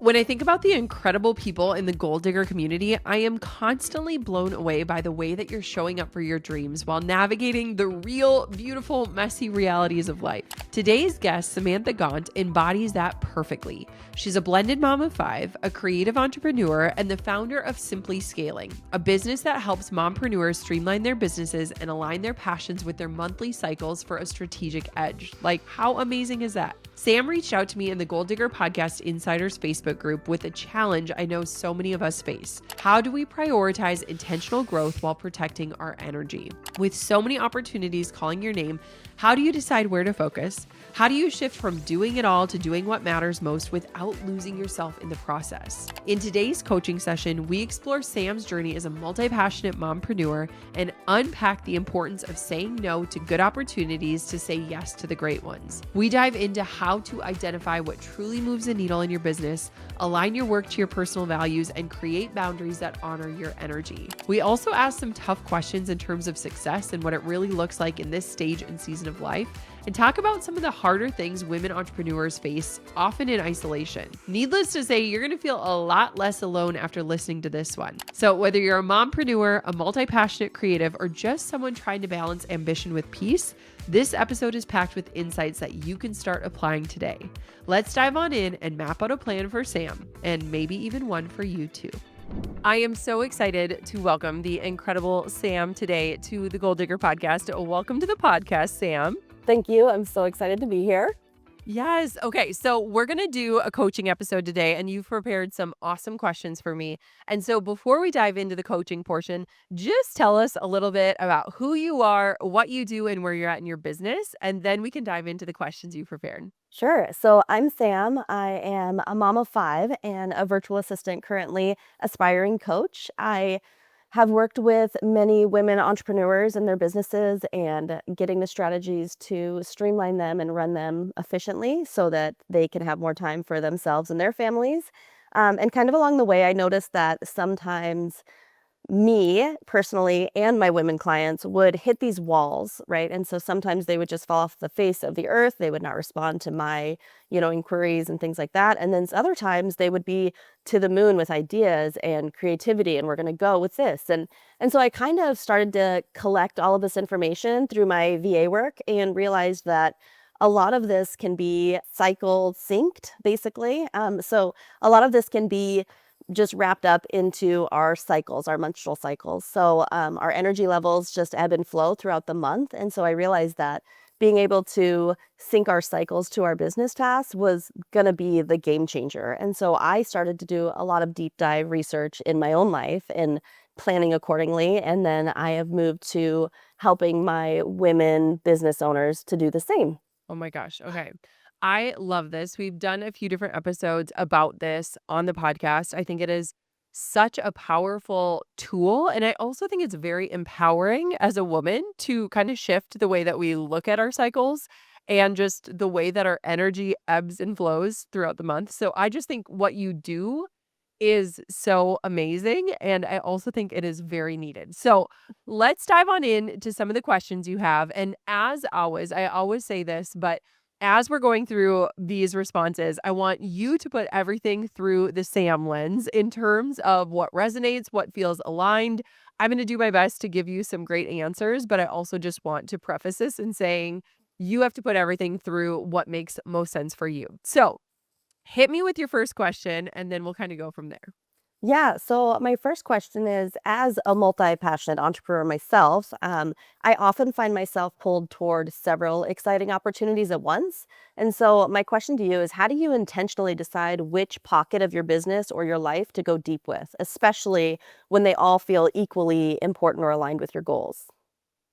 When I think about the incredible people in the Goal Digger community, I am constantly blown away by the way that you're showing up for your dreams while navigating the real, beautiful, messy realities of life. Today's guest, Samantha Gaunt, embodies that perfectly. She's a blended mom of 5, a creative entrepreneur, and the founder of Simply Scaling, a business that helps mompreneurs streamline their businesses and align their passions with their monthly cycles for a strategic edge. Like, how amazing is that? Sam reached out to me in the Goal Digger Podcast Insiders Facebook group with a challenge I know so many of us face. How do we prioritize intentional growth while protecting our energy? With so many opportunities calling your name, how do you decide where to focus? How do you shift from doing it all to doing what matters most without losing yourself in the process? In today's coaching session, we explore Sam's journey as a multi-passionate mompreneur and unpack the importance of saying no to good opportunities to say yes to the great ones. We dive into how to identify what truly moves the needle in your business, align your work to your personal values, and create boundaries that honor your energy. We also ask some tough questions in terms of success and what it really looks like in this stage and season of life, and talk about some of the harder things women entrepreneurs face, often in isolation. Needless to say, you're going to feel a lot less alone after listening to this one. So whether you're a mompreneur, a multi-passionate creative, or just someone trying to balance ambition with peace, this episode is packed with insights that you can start applying today. Let's dive on in and map out a plan for Sam, and maybe even one for you too. I am so excited to welcome the incredible Sam today to the Goal Digger Podcast. Welcome to the podcast, Sam. Thank you. I'm so excited to be here. Yes. Okay. So we're going to do a coaching episode today, and you've prepared some awesome questions for me. And so before we dive into the coaching portion, just tell us a little bit about who you are, what you do, and where you're at in your business. And then we can dive into the questions you prepared. Sure. So I'm Sam. I am a mom of 5 and a virtual assistant, currently aspiring coach. I have worked with many women entrepreneurs and their businesses and getting the strategies to streamline them and run them efficiently so that they can have more time for themselves and their families. And kind of along the way, I noticed that sometimes me personally and my women clients would hit these walls, right? And so sometimes they would just fall off the face of the earth. They would not respond to my, inquiries and things like that. And then other times they would be to the moon with ideas and creativity, and we're going to go with this. And so I kind of started to collect all of this information through my VA work and realized that a lot of this can be cycle synced, basically. So a lot of this can be just wrapped up into our cycles, our menstrual cycles. So our energy levels just ebb and flow throughout the month. And so I realized that being able to sync our cycles to our business tasks was going to be the game changer. And so I started to do a lot of deep dive research in my own life and planning accordingly. And then I have moved to helping my women business owners to do the same. Oh my gosh. Okay. I love this. We've done a few different episodes about this on the podcast. I think it is such a powerful tool. And I also think it's very empowering as a woman to kind of shift the way that we look at our cycles and just the way that our energy ebbs and flows throughout the month. So I just think what you do is so amazing. And I also think it is very needed. So let's dive on in to some of the questions you have. And as always, I always say this, but as we're going through these responses, I want you to put everything through the Sam lens in terms of what resonates, what feels aligned. I'm going to do my best to give you some great answers, but I also just want to preface this in saying you have to put everything through what makes most sense for you. So hit me with your first question, and then we'll kind of go from there. Yeah, so my first question is, as a multi-passionate entrepreneur myself, I often find myself pulled toward several exciting opportunities at once. And so my question to you is, how do you intentionally decide which pocket of your business or your life to go deep with, especially when they all feel equally important or aligned with your goals?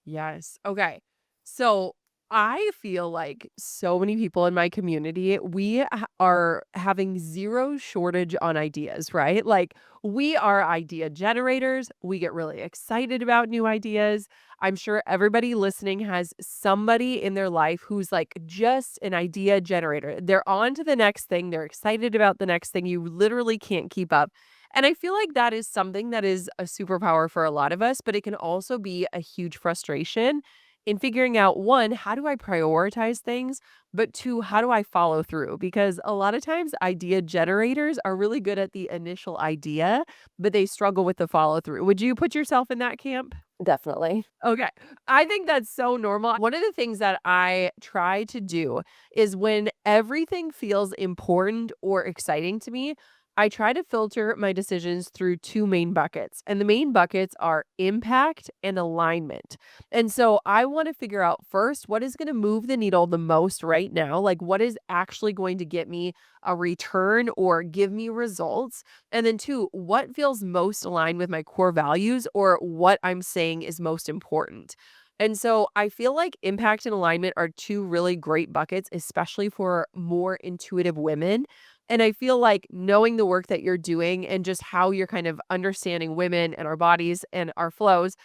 Yes. Okay. So I feel like so many people in my community, we are having zero shortage on ideas, right? Like we are idea generators. We get really excited about new ideas. I'm sure everybody listening has somebody in their life who's like just an idea generator. They're on to the next thing. They're excited about the next thing. You literally can't keep up. And I feel like that is something that is a superpower for a lot of us, but it can also be a huge frustration in figuring out one, how do I prioritize things? But two, how do I follow through? Because a lot of times idea generators are really good at the initial idea, but they struggle with the follow through. Would you put yourself in that camp? Definitely. Okay. I think that's so normal. One of the things that I try to do is when everything feels important or exciting to me, I try to filter my decisions through two main buckets. And the main buckets are impact and alignment. And so I want to figure out first what is going to move the needle the most right now? Like what is actually going to get me a return or give me results? And then two, what feels most aligned with my core values or what I'm saying is most important? And so I feel like impact and alignment are two really great buckets, especially for more intuitive women. And I feel like knowing the work that you're doing and just how you're kind of understanding women and our bodies and our flows,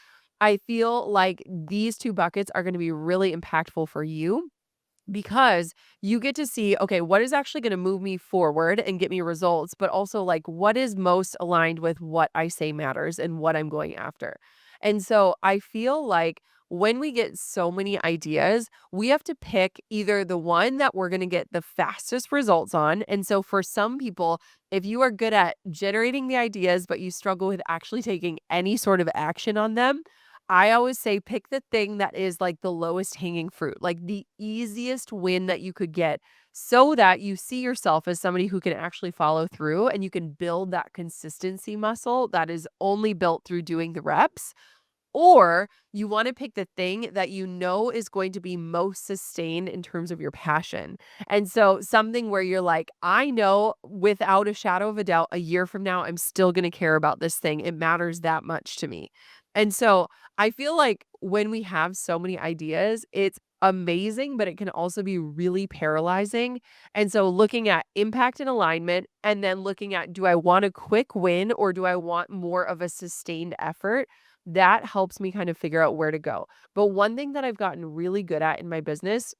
I feel like these two buckets are going to be really impactful for you because you get to see, okay, what is actually going to move me forward and get me results, but also like what is most aligned with what I say matters and what I'm going after. And so I feel like when we get so many ideas, we have to pick either the one that we're going to get the fastest results on. And so for some people, if you are good at generating the ideas, but you struggle with actually taking any sort of action on them, I always say pick the thing that is like the lowest hanging fruit, like the easiest win that you could get so that you see yourself as somebody who can actually follow through and you can build that consistency muscle that is only built through doing the reps. Or you want to pick the thing that you know is going to be most sustained in terms of your passion. And so something where you're like, I know without a shadow of a doubt, a year from now, I'm still going to care about this thing. It matters that much to me. And so I feel like when we have so many ideas, it's amazing, but it can also be really paralyzing. And so looking at impact and alignment, and then looking at do I want a quick win or do I want more of a sustained effort? That helps me kind of figure out where to go. But one thing that I've gotten really good at in my business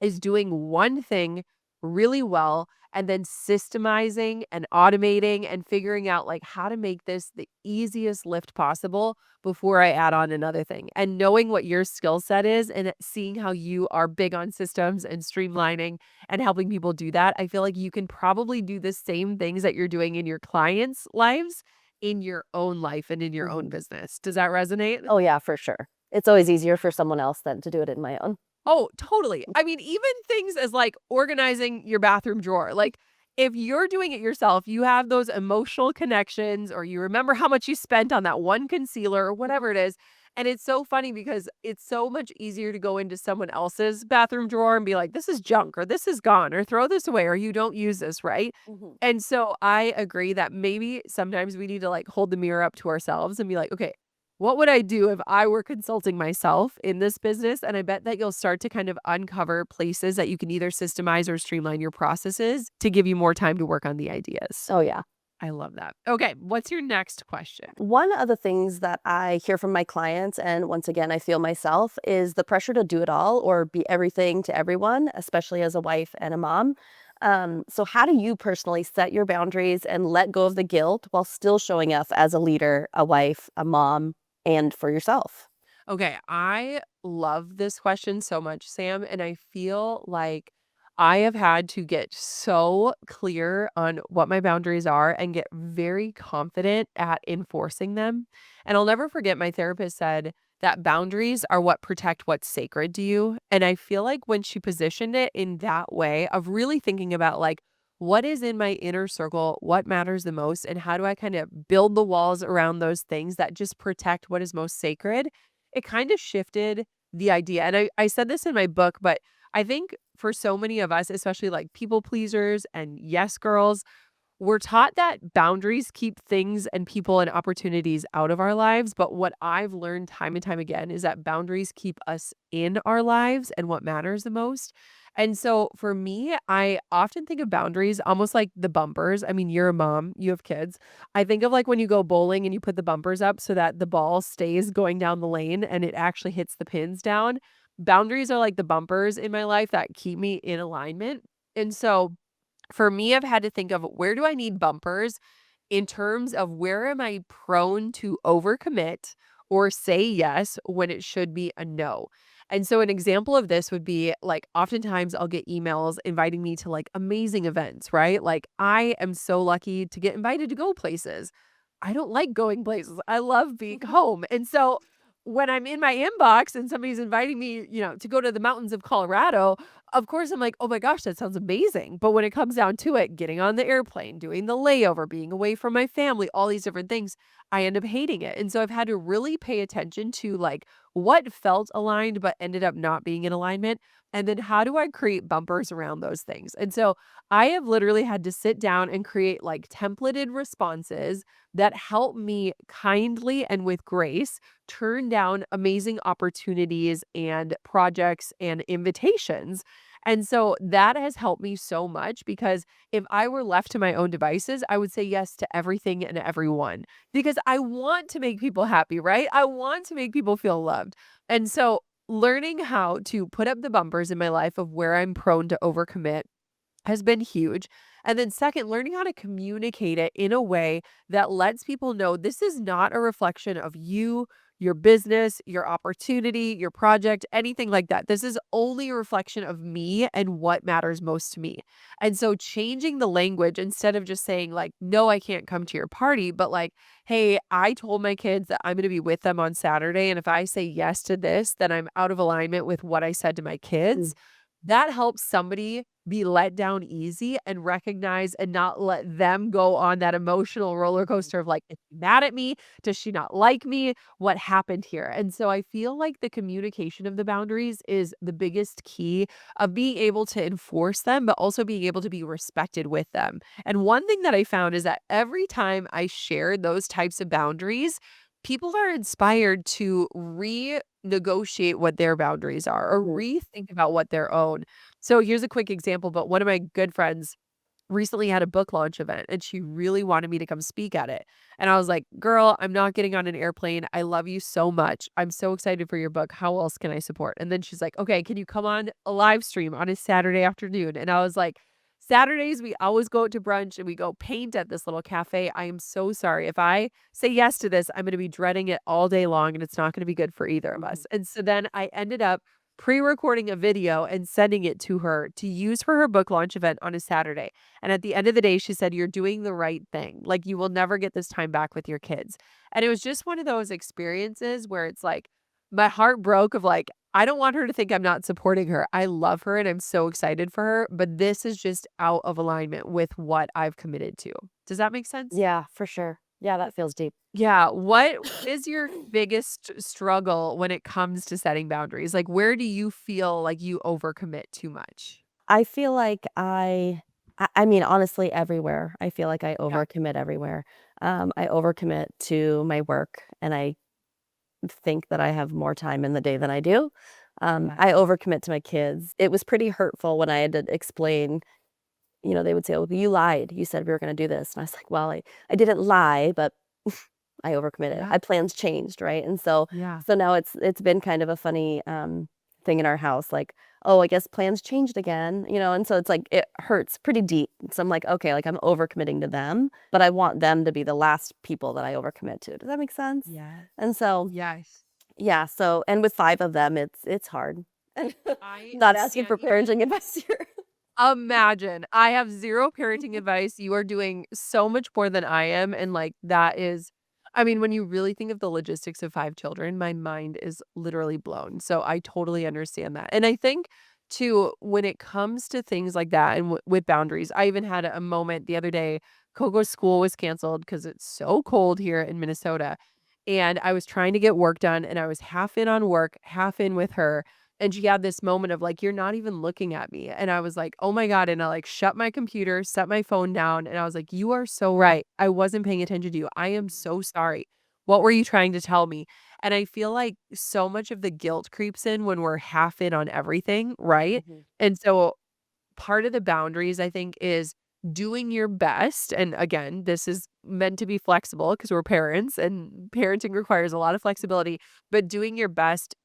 is doing one thing really well and then systemizing and automating and figuring out like how to make this the easiest lift possible before I add on another thing. And knowing what your skill set is and seeing how you are big on systems and streamlining and helping people do that, I feel like you can probably do the same things that you're doing in your clients' lives in your own life and in your own Mhm. business. Does that resonate? Oh, yeah, for sure. It's always easier for someone else than to do it in my own. Oh, totally. I mean, even things as like organizing your bathroom drawer. Like, if you're doing it yourself, you have those emotional connections, or you remember how much you spent on that one concealer or whatever it is. And it's so funny because it's so much easier to go into someone else's bathroom drawer and be like, this is junk, or this is gone, or throw this away, or you don't use this, right? Mhm. And so I agree that maybe sometimes we need to like hold the mirror up to ourselves and be like, okay, what would I do if I were consulting myself in this business? And I bet that you'll start to kind of uncover places that you can either systemize or streamline your processes to give you more time to work on the ideas. Oh, yeah. I love that. Okay, what's your next question? One of the things that I hear from my clients, and once again, I feel myself, is the pressure to do it all or be everything to everyone, especially as a wife and a mom. So, how do you personally set your boundaries and let go of the guilt while still showing up as a leader, a wife, a mom, and for yourself? Okay, I love this question so much, Sam, and I feel like I have had to get so clear on what my boundaries are and get very confident at enforcing them. And I'll never forget my therapist said that boundaries are what protect what's sacred to you. And I feel like when she positioned it in that way of really thinking about like what is in my inner circle, what matters the most, and how do I kind of build the walls around those things that just protect what is most sacred, it kind of shifted the idea. And I said this in my book, but I think for so many of us, especially like people pleasers and yes girls, we're taught that boundaries keep things and people and opportunities out of our lives. But what I've learned time and time again is that boundaries keep us in our lives and what matters the most. And so for me, I often think of boundaries almost like the bumpers. I mean, you're a mom, you have kids. I think of like when you go bowling and you put the bumpers up so that the ball stays going down the lane and it actually hits the pins down. Boundaries are like the bumpers in my life that keep me in alignment. And so for me, I've had to think of where do I need bumpers in terms of where am I prone to overcommit or say yes when it should be a no. And so an example of this would be like oftentimes I'll get emails inviting me to like amazing events, right? Like I am so lucky to get invited to go places. I don't like going places. I love being home. And so when I'm in my inbox and somebody's inviting me, to go to the mountains of Colorado, of course I'm like, "Oh my gosh, that sounds amazing." But when it comes down to it, getting on the airplane, doing the layover, being away from my family, all these different things, I end up hating it. And so I've had to really pay attention to like what felt aligned but ended up not being in alignment. And then how do I create bumpers around those things? And so I have literally had to sit down and create like templated responses that help me kindly and with grace turn down amazing opportunities and projects and invitations. And so that has helped me so much because if I were left to my own devices, I would say yes to everything and everyone because I want to make people happy, right? I want to make people feel loved. And so learning how to put up the bumpers in my life of where I'm prone to overcommit has been huge. And then second, learning how to communicate it in a way that lets people know this is not a reflection of you, your business, your opportunity, your project, anything like that. This is only a reflection of me and what matters most to me. And so changing the language instead of just saying like, no, I can't come to your party, but like, hey, I told my kids that I'm going to be with them on Saturday. And if I say yes to this, then I'm out of alignment with what I said to my kids. That helps somebody be let down easy and recognize and not let them go on that emotional roller coaster of like, is she mad at me? Does she not like me? What happened here? And so I feel like the communication of the boundaries is the biggest key of being able to enforce them, but also being able to be respected with them. And one thing that I found is that every time I share those types of boundaries, people are inspired to renegotiate what their boundaries are or Mhm. rethink about what their own. So here's a quick example, but one of my good friends recently had a book launch event and she really wanted me to come speak at it. And I was like, "Girl, I'm not getting on an airplane. I love you so much. I'm so excited for your book. How else can I support?" And then she's like, "Okay, can you come on a live stream on a Saturday afternoon?" And I was like, "Saturdays we always go out to brunch and we go paint at this little cafe. I am so sorry. If I say yes to this, I'm going to be dreading it all day long and it's not going to be good for either of us." And so then I ended up pre-recording a video and sending it to her to use for her book launch event on a Saturday. And at the end of the day, she said, "You're doing the right thing. Like, you will never get this time back with your kids." And it was just one of those experiences where it's like, my heart broke of like, I don't want her to think I'm not supporting her. I love her and I'm so excited for her, but this is just out of alignment with what I've committed to. Does that make sense? Yeah, for sure. Yeah, that feels deep. Yeah. What is your biggest struggle when it comes to setting boundaries? Like, where do you feel like you overcommit too much? I feel like I mean, honestly, everywhere. I feel like I Yeah. overcommit everywhere. I overcommit to my work, and I think that I have more time in the day than I do. Yes. I overcommit to my kids. It was pretty hurtful when I had to explain, they would say, "Oh, you lied. You said we were gonna do this." And I was like, "Well, I didn't lie, but I overcommitted. Yeah. I plans changed, right?" And so Yeah. so now it's been kind of a funny, thing in our house, like, "Oh, I guess plans changed again," and so it's like it hurts pretty deep. So I'm like, "Okay, like, I'm overcommitting to them, but I want them to be the last people that I overcommit to." Does that make sense? Yes. And so, Yes. yeah, so and with 5 of them, it's hard. I Not asking can't for even parenting advice here. imagine. I have 0 parenting advice. You are doing so much more than I am, and, like, that is I mean, when you really think of the logistics of 5 children, my mind is literally blown. So I totally understand that. And I think too, when it comes to things like that and with boundaries, I even had a moment the other day. Coco's school was canceled because it's so cold here in Minnesota, and I was trying to get work done, and I was half in on work, half in with her, and she had this moment of like, "You're not even looking at me." And I was like, "Oh my God." And I like shut my computer, set my phone down. And I was like, "You are so right. I wasn't paying attention to you. I am so sorry. What were you trying to tell me?" And I feel like so much of the guilt creeps in when we're half in on everything, right? Mhm. And so part of the boundaries, I think, is doing your best. And again, this is meant to be flexible because we're parents and parenting requires a lot of flexibility, but doing your best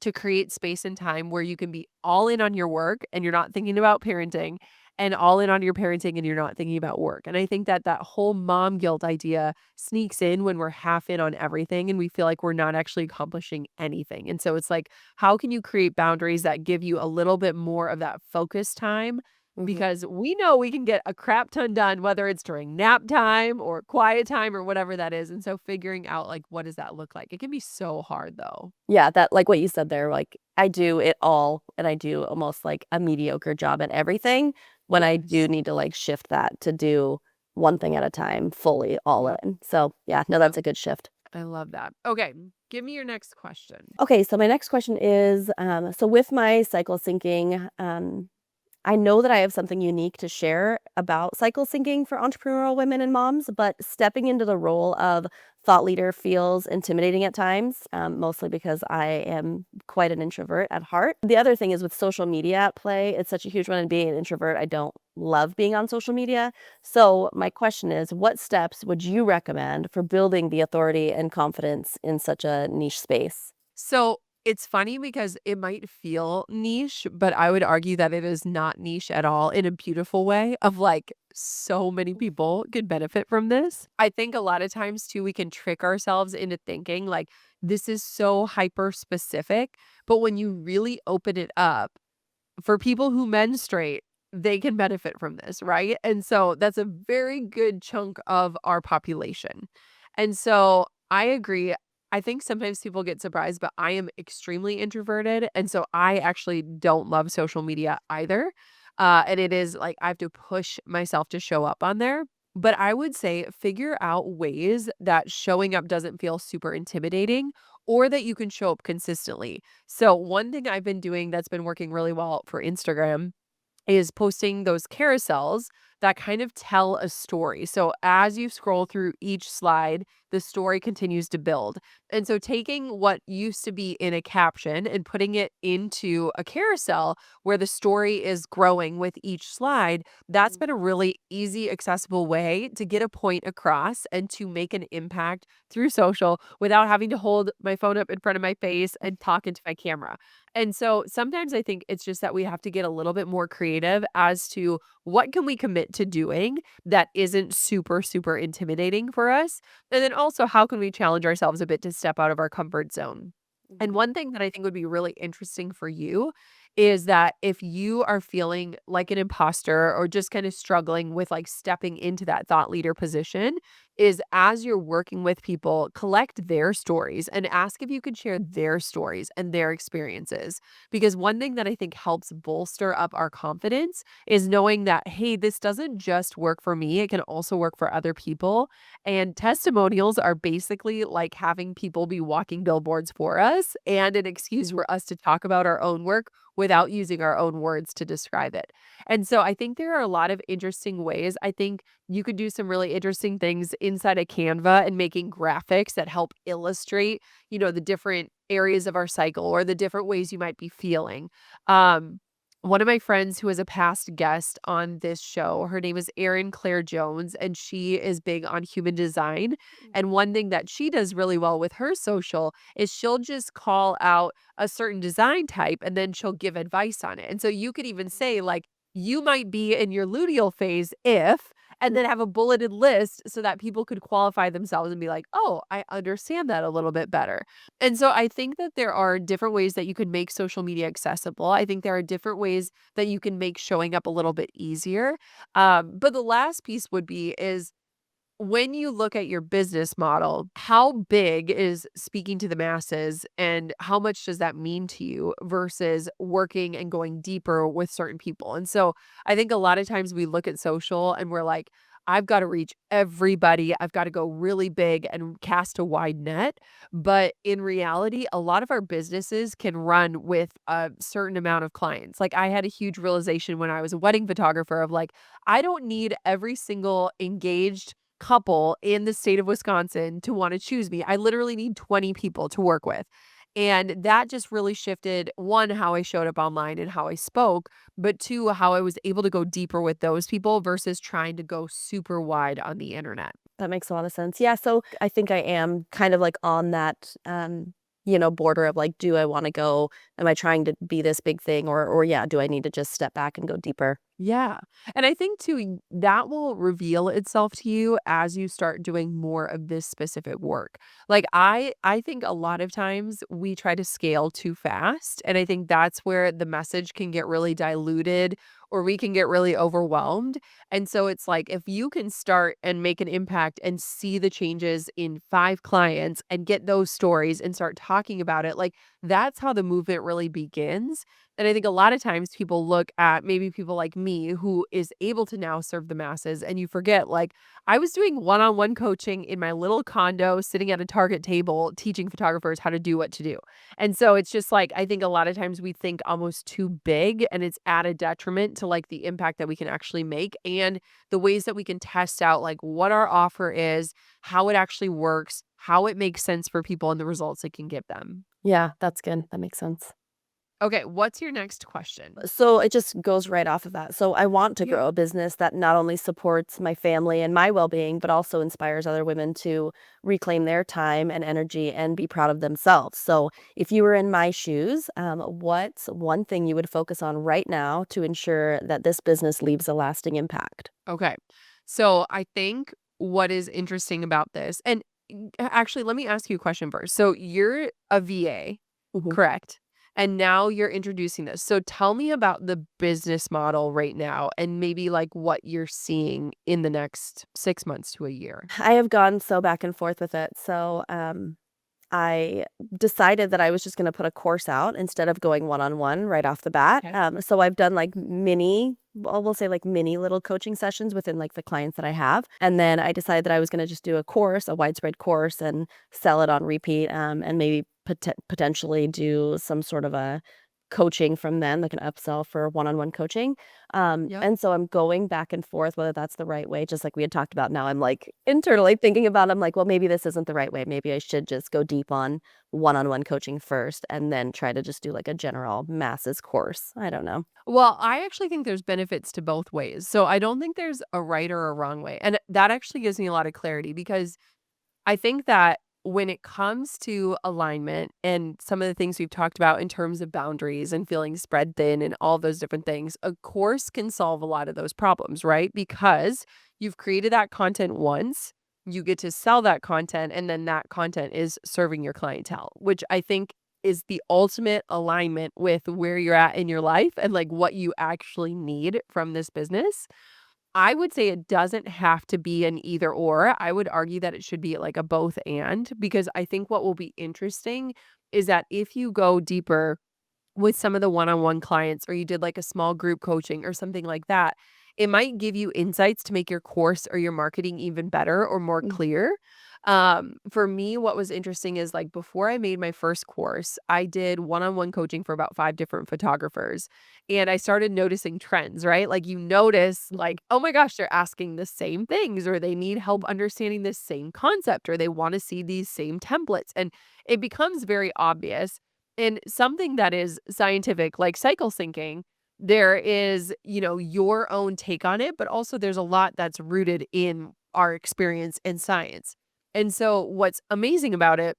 to create space and time where you can be all in on your work and you're not thinking about parenting. and all in on your parenting and you're not thinking about work. And I think that that whole mom guilt idea sneaks in when we're half in on everything and we feel like we're not actually accomplishing anything. And so it's like, how can you create boundaries that give you a little bit more of that focus time? Mhm. Because we know we can get a crap ton done, whether it's during nap time or quiet time or whatever that is. And so figuring out like, what does that look like? It can be so hard though. Yeah, that like what you said there, like, I do it all, and I do almost, like, a mediocre job at everything when I do Yes. need to, like, shift that to do one thing at a time, fully all Yep. in. So, yeah, no, Yep. that's a good shift. I love that. Okay. Give me your next question. Okay, so my next question is, so with my cycle syncing, I know that I have something unique to share about cycle syncing for entrepreneurial women and moms, but stepping into the role of thought leader feels intimidating at times, mostly because I am quite an introvert at heart. The other thing is with social media at play, it's such a huge one. And being an introvert, I don't love being on social media. So, my question is, what steps would you recommend for building the authority and confidence in such a niche space? So it's funny because it might feel niche, but I would argue that it is not niche at all in a beautiful way of like so many people could benefit from this. I think a lot of times too, we can trick ourselves into thinking like this is so hyper specific. But when you really open it up, for people who menstruate, they can benefit from this, right? And so that's a very good chunk of our population. And so I agree. I think sometimes people get surprised, but I am extremely introverted. And so I actually don't love social media either. And it is like I have to push myself to show up on there. But I would say figure out ways that showing up doesn't feel super intimidating or that you can show up consistently. So, one thing I've been doing that's been working really well for Instagram is posting those carousels that kind of tell a story. So as you scroll through each slide, the story continues to build. And so taking what used to be in a caption and putting it into a carousel where the story is growing with each slide, that's been a really easy, accessible way to get a point across and to make an impact through social without having to hold my phone up in front of my face and talk into my camera. And so sometimes I think it's just that we have to get a little bit more creative as to what can we commit to doing that isn't super, super intimidating for us? And then also, how can we challenge ourselves a bit to step out of our comfort zone? And Mhm. one thing that I think would be really interesting for you is that if you are feeling like an imposter or just kind of struggling with like stepping into that thought leader position, is as you're working with people, collect their stories and ask if you could share their stories and their experiences. Because one thing that I think helps bolster up our confidence is knowing that, hey, this doesn't just work for me, it can also work for other people. And testimonials are basically like having people be walking billboards for us and an excuse for us to talk about our own work without using our own words to describe it. And so I think there are a lot of interesting ways. I think you could do some really interesting things inside of Canva and making graphics that help illustrate, the different areas of our cycle or the different ways you might be feeling. Um, one of my friends who was a past guest on this show, her name is Erin Claire Jones, and she is big on human design. And one thing that she does really well with her social is she'll just call out a certain design type and then she'll give advice on it. And so you could even say, like, you might be in your luteal phase if, and then have a bulleted list so that people could qualify themselves and be like, oh, I understand that a little bit better. And so I think that there are different ways that you can make social media accessible. I think there are different ways that you can make showing up a little bit easier. But the last piece would be is when you look at your business model, how big is speaking to the masses and how much does that mean to you versus working and going deeper with certain people? And so I think a lot of times we look at social and we're like, I've got to reach everybody. I've got to go really big and cast a wide net. But in reality, a lot of our businesses can run with a certain amount of clients. Like I had a huge realization when I was a wedding photographer of like, I don't need every single engaged couple in the state of Wisconsin to wanna choose me. I literally need 20 people to work with. And that just really shifted, 1, how I showed up online and how I spoke, but 2, how I was able to go deeper with those people versus trying to go super wide on the internet. That makes a lot of sense. Yeah, so I think I am kind of like on that, border of like, do I want to go? Am I trying to be this big thing, or yeah, do I need to just step back and go deeper? Yeah. And I think too, that will reveal itself to you as you start doing more of this specific work. Like I think a lot of times we try to scale too fast, and I think that's where the message can get really diluted or we can get really overwhelmed. And so it's like if you can start and make an impact and see the changes in 5 clients and get those stories and start talking about it, like that's how the movement really begins. And I think a lot of times people look at maybe people like me who is able to now serve the masses, and you forget, like, I was doing one-on-one coaching in my little condo, sitting at a Target table, teaching photographers how to do what to do. And so it's just like, I think a lot of times we think almost too big, and it's at a detriment to like the impact that we can actually make and the ways that we can test out like what our offer is, how it actually works, how it makes sense for people, and the results it can give them. Yeah, that's good. That makes sense. Okay, what's your next question? So it just goes right off of that. So I want to Yeah. grow a business that not only supports my family and my well-being, but also inspires other women to reclaim their time and energy and be proud of themselves. So if you were in my shoes, what's one thing you would focus on right now to ensure that this business leaves a lasting impact? Okay. So I think what is interesting about this, and actually, let me ask you a question first. So you're a VA, Mhm. correct? And now you're introducing this. So tell me about the business model right now and maybe like what you're seeing in the next 6 months to a year. I have gone so back and forth with it. So, I decided that I was just gonna put a course out instead of going one-on-one right off the bat. Okay. So I've done like we'll say like mini little coaching sessions within like the clients that I have. And then I decided that I was gonna just do a course, a widespread course, and sell it on repeat, and maybe potentially do some sort of a coaching from then, like an upsell for one-on-one coaching. Yep. And so I'm going back and forth whether that's the right way, just like we had talked about. Now I'm like internally thinking about I'm like, well, maybe this isn't the right way. Maybe I should just go deep on one-on-one coaching first and then try to just do like a general masses course. I don't know. Well, I actually think there's benefits to both ways. So I don't think there's a right or a wrong way. And that actually gives me a lot of clarity because I think that when it comes to alignment and some of the things we've talked about in terms of boundaries and feeling spread thin and all those different things, a course can solve a lot of those problems, right? Because you've created that content once, you get to sell that content, and then that content is serving your clientele, which I think is the ultimate alignment with where you're at in your life and like what you actually need from this business. I would say it doesn't have to be an either or. I would argue that it should be like a both and, because I think what will be interesting is that if you go deeper with some of the one-on-one clients or you did like a small group coaching or something like that, it might give you insights to make your course or your marketing even better or more Mm. clear. For me, what was interesting is like before I made my first course, I did one-on-one coaching for about 5 different photographers. And I started noticing trends, right? Like you notice like, oh my gosh, they're asking the same things or they need help understanding this same concept or they want to see these same templates. And it becomes very obvious. And something that is scientific, like cycle syncing, there is, your own take on it, but also there's a lot that's rooted in our experience and science. And so what's amazing about it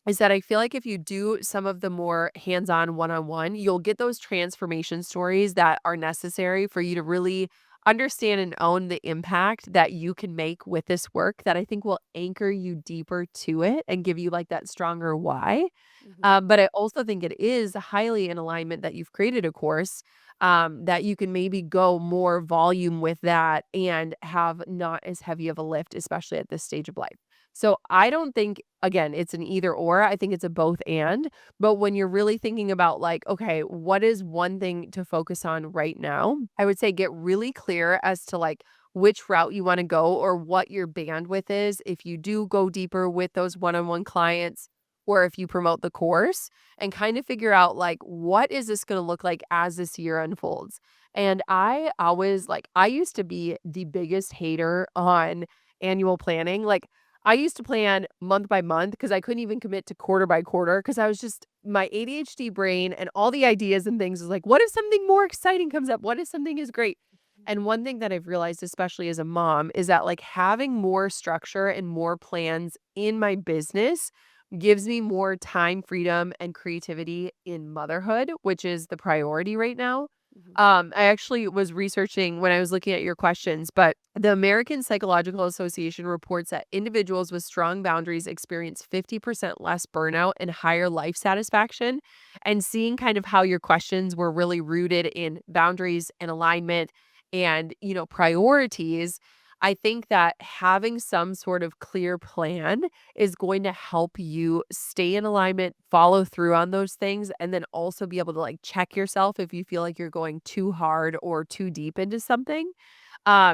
is that I feel like if you do some of the more hands-on one-on-one, you'll get those transformation stories that are necessary for you to really understand and own the impact that you can make with this work that I think will anchor you deeper to it and give you like that stronger why. Mhm. But I also think it is highly in alignment that you've created a course that you can maybe go more volume with that and have not as heavy of a lift, especially at this stage of life. So I don't think, again, it's an either or. I think it's a both and. But when you're really thinking about, like, okay, what is one thing to focus on right now? I would say get really clear as to like which route you want to go or what your bandwidth is if you do go deeper with those one on one clients or if you promote the course and kind of figure out like what is this going to look like as this year unfolds. And I always like I used to be the biggest hater on annual planning. Like I used to plan month by month because I couldn't even commit to quarter by quarter because I was just my ADHD brain and all the ideas and things was like, what if something more exciting comes up? What if something is great? And one thing that I've realized, especially as a mom, is that like having more structure and more plans in my business gives me more time, freedom, and creativity in motherhood, which is the priority right now. Mhm. I actually was researching when I was looking at your questions, but the American Psychological Association reports that individuals with strong boundaries experience 50% less burnout and higher life satisfaction. And seeing kind of how your questions were really rooted in boundaries and alignment and, priorities, I think that having some sort of clear plan is going to help you stay in alignment, follow through on those things, and then also be able to like check yourself if you feel like you're going too hard or too deep into something.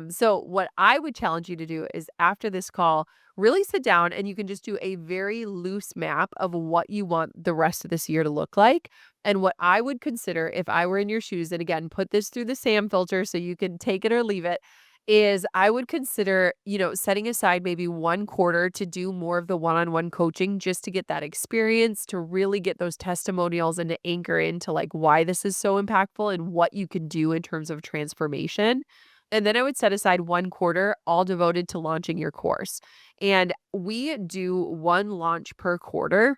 So what I would challenge you to do is after this call, really sit down and you can just do a very loose map of what you want the rest of this year to look like. And what I would consider if I were in your shoes, and again, put this through the SAM filter so you can take it or leave it, is I would consider, setting aside maybe 1 quarter to do more of the one-on-one coaching just to get that experience, to really get those testimonials and to anchor into like why this is so impactful and what you can do in terms of transformation. And then I would set aside 1 quarter all devoted to launching your course. And we do one launch per quarter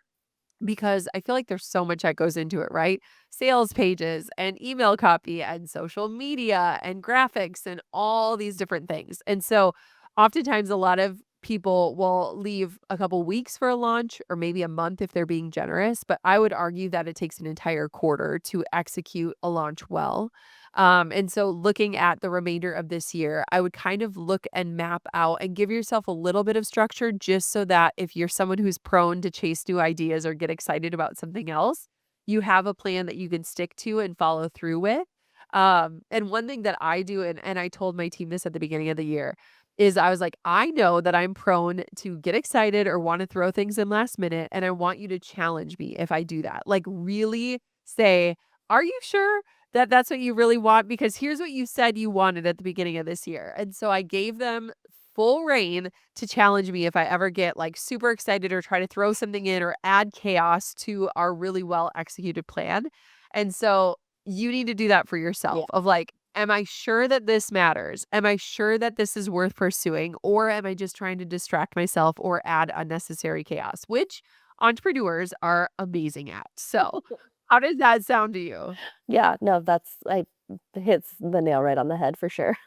because I feel like there's so much that goes into it, right? Sales pages and email copy and social media and graphics and all these different things. And so oftentimes a lot of people will leave a couple weeks for a launch or maybe a month if they're being generous, but I would argue that it takes an entire quarter to execute a launch well. And so looking at the remainder of this year, I would kind of look and map out and give yourself a little bit of structure just so that if you're someone who's prone to chase new ideas or get excited about something else, you have a plan that you can stick to and follow through with. And one thing that I do, and I told my team this at the beginning of the year, is I was like, I know that I'm prone to get excited or want to throw things in last minute. And I want you to challenge me if I do that. Like, really say, are you sure that that's what you really want? Because here's what you said you wanted at the beginning of this year. And so I gave them full reign to challenge me if I ever get like super excited or try to throw something in or add chaos to our really well executed plan. And so you need to do that for Yeah. yourself of like, am I sure that this matters? Am I sure that this is worth pursuing? Or am I just trying to distract myself or add unnecessary chaos, which entrepreneurs are amazing at. So, how does that sound to you? Yeah, no, that's I hits the nail right on the head for sure.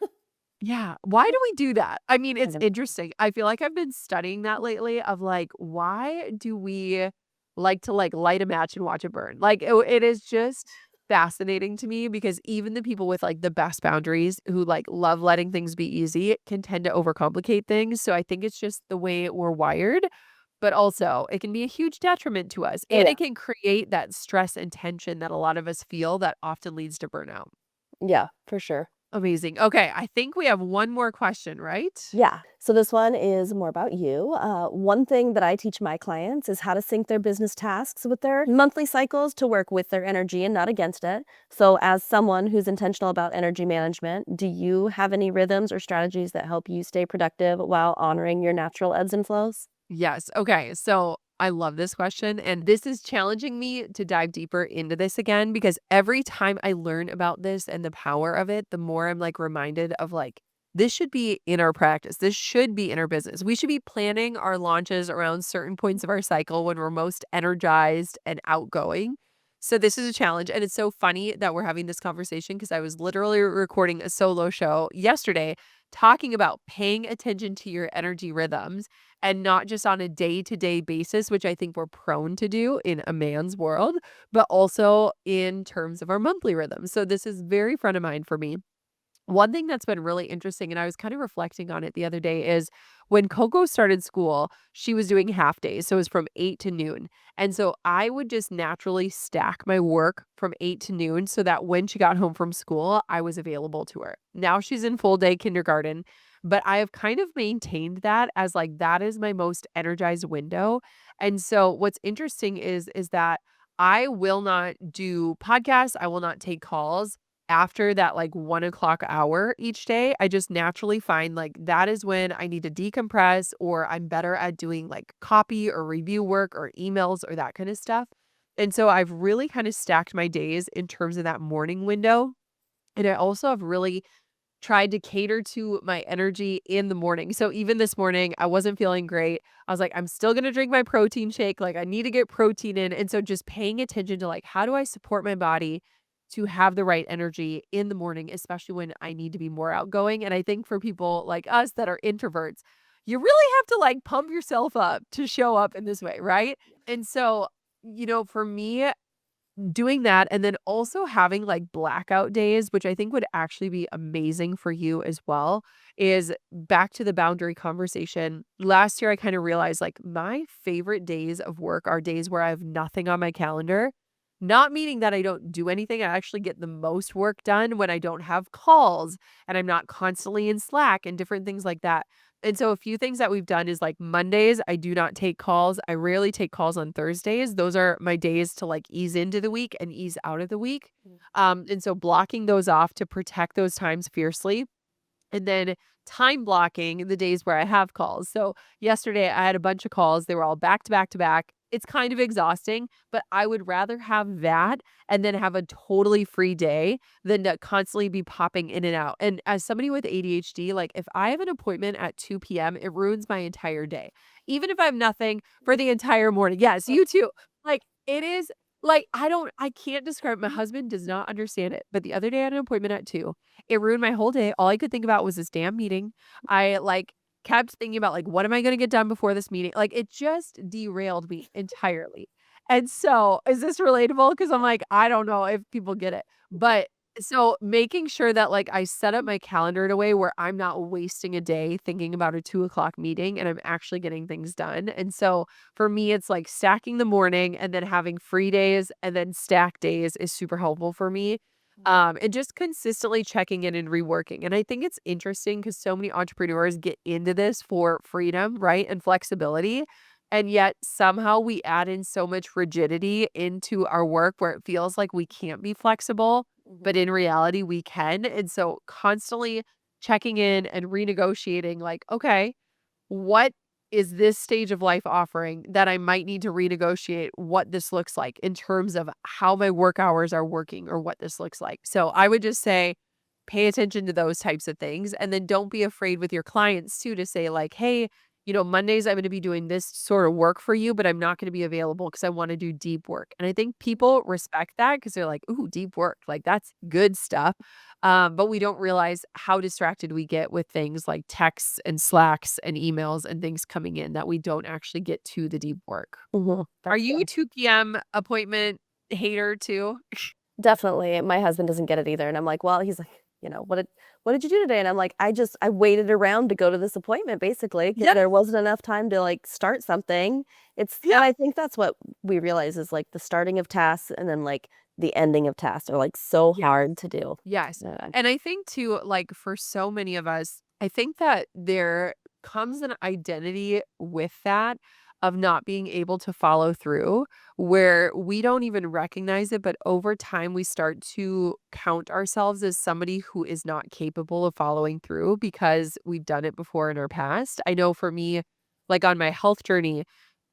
Yeah. Why do we do that? I mean, I it's know. interesting. I feel like I've been studying that lately of like, why do we like to like light a match and watch it burn? Like, it is just fascinating to me because even the people with like the best boundaries who like love letting things be easy can tend to overcomplicate things. So I think it's just the way we're wired, but also it can be a huge detriment to us Oh, and yeah. it can create that stress and tension that a lot of us feel that often leads to burnout. Yeah, for sure. Amazing. Okay, I think we have one more question, right? Yeah. So this one is more about you. One thing that I teach my clients is how to sync their business tasks with their monthly cycles to work with their energy and not against it. So, as someone who's intentional about energy management, do you have any rhythms or strategies that help you stay productive while honoring your natural ebbs and flows? Yes. Okay. So I love this question. And this is challenging me to dive deeper into this again because every time I learn about this and the power of it, the more I'm like reminded of like, this should be in our practice. This should be in our business. We should be planning our launches around certain points of our cycle when we're most energized and outgoing. So this is a challenge. And it's so funny that we're having this conversation because I was literally recording a solo show yesterday talking about paying attention to your energy rhythms and not just on a day-to-day basis, which I think we're prone to do in a man's world, but also in terms of our monthly rhythm. So this is very front of mind for me. One thing that's been really interesting, and I was kind of reflecting on it the other day, is when Coco started school, she was doing half days. So it was from 8 to noon. And so I would just naturally stack my work from 8 to noon so that when she got home from school, I was available to her. Now she's in full day kindergarten, but I have kind of maintained that as like that is my most energized window. And so what's interesting is that I will not do podcasts, I will not take calls after that like 1 o'clock hour each day. I just naturally find like that is when I need to decompress or I'm better at doing like copy or review work or emails or that kind of stuff. And so I've really kind of stacked my days in terms of that morning window. And I also have really tried to cater to my energy in the morning. So even this morning, I wasn't feeling great. I was like, I'm still going to drink my protein shake. Like I need to get protein in. And so just paying attention to like, how do I support my body to have the right energy in the morning, especially when I need to be more outgoing. And I think for people like us that are introverts, you really have to like pump yourself up to show up in this way, right? And so, for me, doing that and then also having like blackout days, which I think would actually be amazing for you as well, is back to the boundary conversation. Last year, I kind of realized like my favorite days of work are days where I have nothing on my calendar. Not meaning that I don't do anything. I actually get the most work done when I don't have calls and I'm not constantly in Slack and different things like that. And so a few things that we've done is like Mondays, I do not take calls. I rarely take calls on Thursdays. Those are my days to like ease into the week and ease out of the week. And so blocking those off to protect those times fiercely. And then time blocking the days where I have calls. So yesterday I had a bunch of calls. They were all back to back to back. It's kind of exhausting, but I would rather have that and then have a totally free day than to constantly be popping in and out. And as somebody with ADHD, like if I have an appointment at 2 p.m., it ruins my entire day. Even if I have nothing for the entire morning. Yes, you too. Like it is like I can't describe. My husband does not understand it. But the other day I had an appointment at 2. It ruined my whole day. All I could think about was this damn meeting. I, like, kept thinking about, like, what am I gonna get done before this meeting? Like, it just derailed me entirely. And so, is this relatable? Because 'Cause I'm like, I don't know if people get it. But so making sure that, like, I set up my calendar in a way where I'm not wasting a day thinking about a 2 o'clock meeting and I'm actually getting things done. And so, for me, it's like stacking the morning and then having free days and then stack days is super helpful for me. And just consistently checking in and reworking. And I think it's interesting because so many entrepreneurs get into this for freedom, right? And flexibility. And yet somehow we add in so much rigidity into our work where it feels like we can't be flexible, but in reality we can. And so constantly checking in and renegotiating, like, okay, what is this stage of life offering that I might need to renegotiate what this looks like in terms of how my work hours are working or what this looks like. So I would just say pay attention to those types of things and then don't be afraid with your clients too to say like, "Hey, Mondays I'm going to be doing this sort of work for you, but I'm not going to be available because I want to do deep work." And I think people respect that because they're like, "Ooh, deep work. Like that's good stuff." But we don't realize how distracted we get with things like texts and Slacks and emails and things coming in that we don't actually get to the deep work. Are That's you a 2 p.m. appointment hater too? definitely. My husband doesn't get it either, and I'm like, "Well," he's like, "What did you do today?" And I'm like, I waited around to go to this appointment basically because Yeah, there wasn't enough time to, like, start something." And yeah, I think that's what we realize is, like, the starting of tasks and then, like, the ending of tasks are, like, so yes. hard to do. Yes. Yeah. And I think too, like for so many of us, I think that there comes an identity with that of not being able to follow through where we don't even recognize it, but over time we start to count ourselves as somebody who is not capable of following through because we've done it before in our past. I know for me, like on my health journey,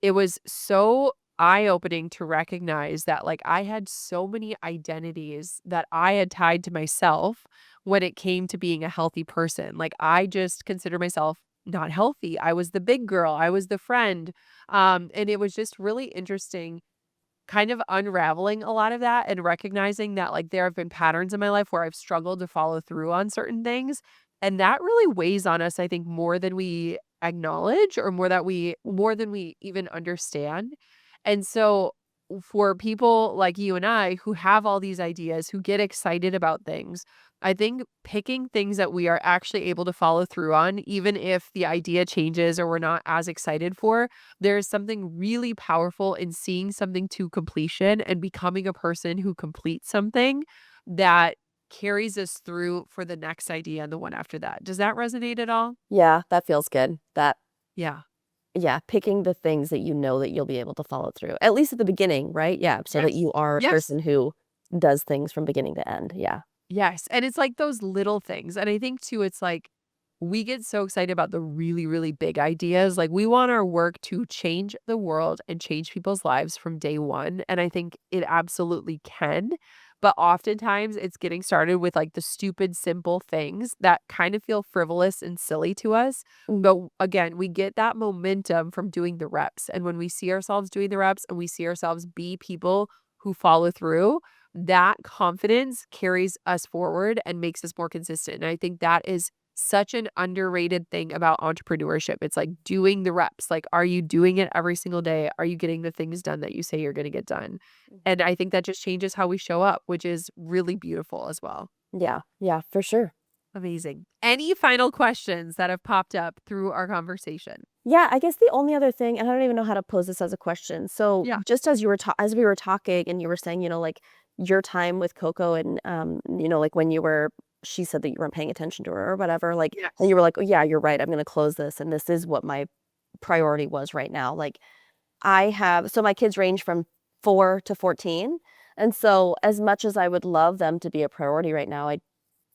it was so eye-opening to recognize that, like, I had so many identities that I had tied to myself when it came to being a healthy person. Like, I just consider myself not healthy. I was the big girl, I was the friend, and it was just really interesting kind of unraveling a lot of that and recognizing that, like, there have been patterns in my life where I've struggled to follow through on certain things, and that really weighs on us, I think, more than we acknowledge or more than we even understand. And so for people like you and I who have all these ideas, who get excited about things, I think picking things that we are actually able to follow through on, even if the idea changes or we're not as excited for, there's something really powerful in seeing something to completion and becoming a person who completes something that carries us through for the next idea and the one after that. Does that resonate at all? Yeah, that feels good. Yeah. Yeah, picking the things that you know that you'll be able to follow through, at least at the beginning, right? Yeah, so that Yes. you are a Yes. person who does things from beginning to end. Yeah. Yes, and it's like those little things, and I think too, it's like we get so excited about the really, really big ideas, like, we want our work to change the world and change people's lives from day one, and I think it absolutely can, But oftentimes it's getting started with like the stupid, simple things that kind of feel frivolous and silly to us. Mm. But again, we get that momentum from doing the reps. And when we see ourselves doing the reps and we see ourselves be people who follow through, that confidence carries us forward and makes us more consistent. And I think that is such an underrated thing about entrepreneurship. It's like doing the reps. Like, are you doing it every single day? Are you getting the things done that you say you're going to get done? And I think that just changes how we show up, which is really beautiful as well. Yeah, yeah, for sure. Amazing. Any final questions that have popped up through our conversation? Yeah, I guess the only other thing, and I don't even know how to pose this as a question. So Yeah. just as as we were talking and you were saying, like your time with Coco and like when she said that you weren't paying attention to her or whatever, like, and Yes. you were like, oh yeah, you're right. I'm going to close this. And this is what my priority was right now. Like so my kids range from 4 to 14. And so as much as I would love them to be a priority right now, I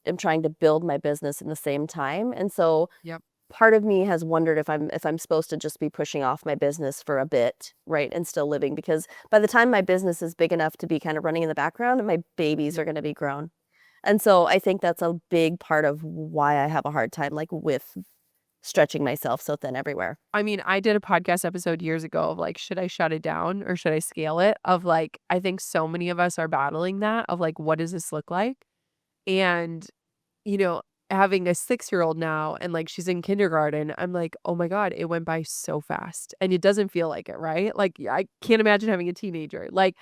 am trying to build my business in the same time. And so Yep. part of me has wondered if I'm supposed to just be pushing off my business for a bit, right, and still living, because by the time my business is big enough to be kind of running in the background, my babies Yeah. are going to be grown. And so I think that's a big part of why I have a hard time, like, with stretching myself so thin everywhere. I mean, I did a podcast episode years ago of like, should I shut it down or should I scale it? Of like, I think so many of us are battling that of like, what does this look like? And, you know, having a 6-year-old now and like she's in kindergarten, I'm like, oh my God, it went by so fast. And it doesn't feel like it, right? Like, I can't imagine having a teenager. Like,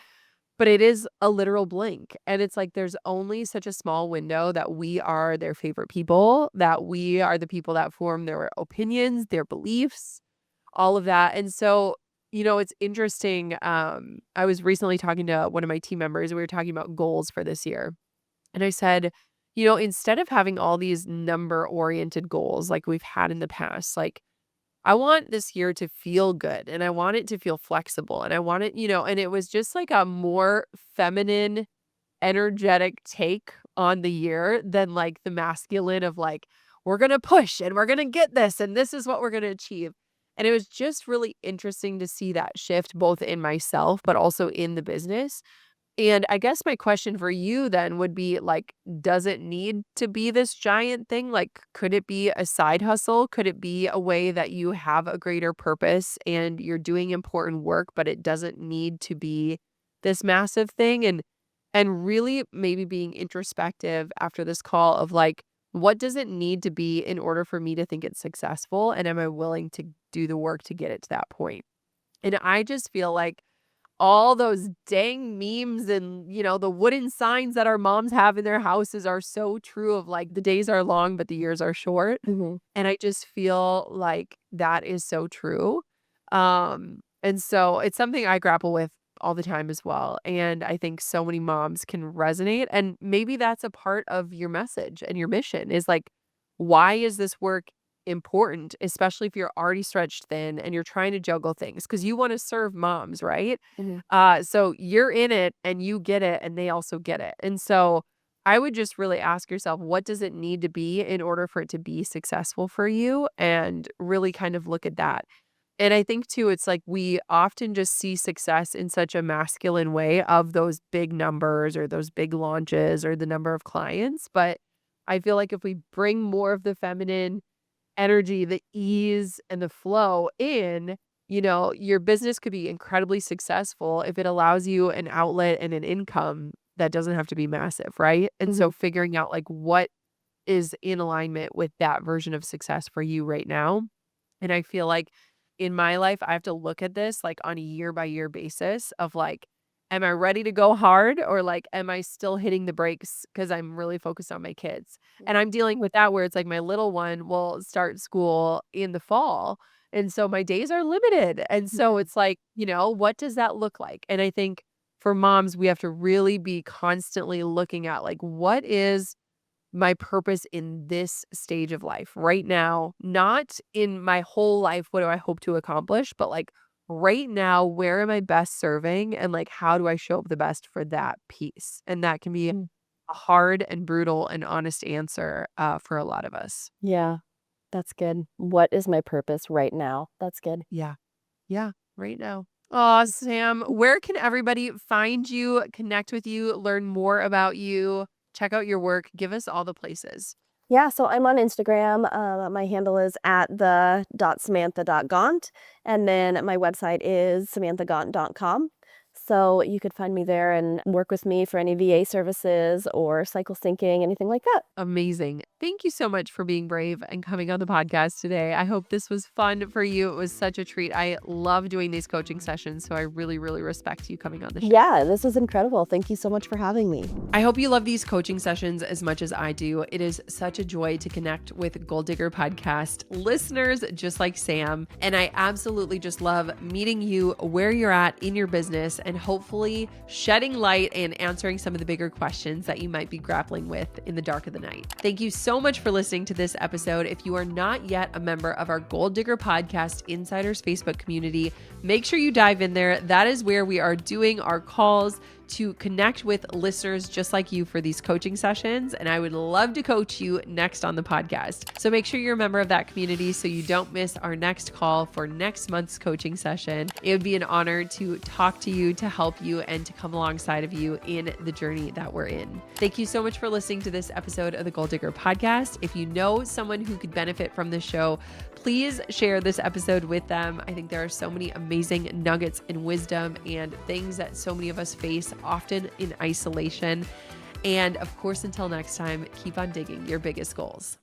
but it is a literal blink. And it's like there's only such a small window that we are their favorite people, that we are the people that form their opinions, their beliefs, all of that. And so, it's interesting. I was recently talking to one of my team members. We were talking about goals for this year. And I said, instead of having all these number oriented goals like we've had in the past, like I want this year to feel good and I want it to feel flexible and I want it, and it was just like a more feminine, energetic take on the year than like the masculine of like, we're going to push and we're going to get this and this is what we're going to achieve. And it was just really interesting to see that shift both in myself, but also in the business. And I guess my question for you then would be like, does it need to be this giant thing? Like, could it be a side hustle? Could it be a way that you have a greater purpose and you're doing important work, but it doesn't need to be this massive thing? And really maybe being introspective after this call of like, what does it need to be in order for me to think it's successful? And am I willing to do the work to get it to that point? And I just feel like all those dang memes and, the wooden signs that our moms have in their houses are so true of like the days are long, but the years are short. Hmm. And I just feel like that is so true. And so it's something I grapple with all the time as well. And I think so many moms can resonate. And maybe that's a part of your message and your mission is like, why is this work important, especially if you're already stretched thin and you're trying to juggle things because you want to serve moms, right? Hmm. So you're in it and you get it and they also get it. And so I would just really ask yourself, what does it need to be in order for it to be successful for you? And really kind of look at that. And I think too, it's like we often just see success in such a masculine way of those big numbers or those big launches or the number of clients. But I feel like if we bring more of the feminine energy, the ease and the flow in, your business could be incredibly successful if it allows you an outlet and an income that doesn't have to be massive, right? And Hmm. so figuring out like what is in alignment with that version of success for you right now. And I feel like in my life, I have to look at this like on a year by year basis of like, am I ready to go hard or like, am I still hitting the brakes because I'm really focused on my kids? And I'm dealing with that where it's like my little one will start school in the fall. And so my days are limited. And so it's like, what does that look like? And I think for moms, we have to really be constantly looking at like, what is my purpose in this stage of life right now, not in my whole life, what do I hope to accomplish, but like right now, where am I best serving? And like, how do I show up the best for that piece? And that can be a hard and brutal and honest answer for a lot of us. Yeah, that's good. What is my purpose right now? That's good. Yeah. Yeah. Right now. Oh, Sam, where can everybody find you, connect with you, learn more about you, check out your work? Give us all the places. Yeah, so I'm on Instagram. My handle is at the.samantha.gaunt. And then my website is samanthagaunt.com. So you could find me there and work with me for any VA services or cycle syncing, anything like that. Amazing. Thank you so much for being brave and coming on the podcast today. I hope this was fun for you. It was such a treat. I love doing these coaching sessions, so I really, really respect you coming on the show. Yeah, this was incredible. Thank you so much for having me. I hope you love these coaching sessions as much as I do. It is such a joy to connect with Gold Digger Podcast listeners just like Sam. And I absolutely just love meeting you where you're at in your business and hopefully shedding light and answering some of the bigger questions that you might be grappling with in the dark of the night. Thank you so much for listening to this episode. If you are not yet a member of our Gold Digger Podcast Insiders Facebook community, make sure you dive in there. That is where we are doing our calls to connect with listeners just like you for these coaching sessions. And I would love to coach you next on the podcast. So make sure you're a member of that community so you don't miss our next call for next month's coaching session. It would be an honor to talk to you, to help you, and to come alongside of you in the journey that we're in. Thank you so much for listening to this episode of the Gold Digger Podcast. If you know someone who could benefit from this show, please share this episode with them. I think there are so many amazing nuggets and wisdom and things that so many of us face often in isolation. And of course, until next time, keep on digging your biggest goals.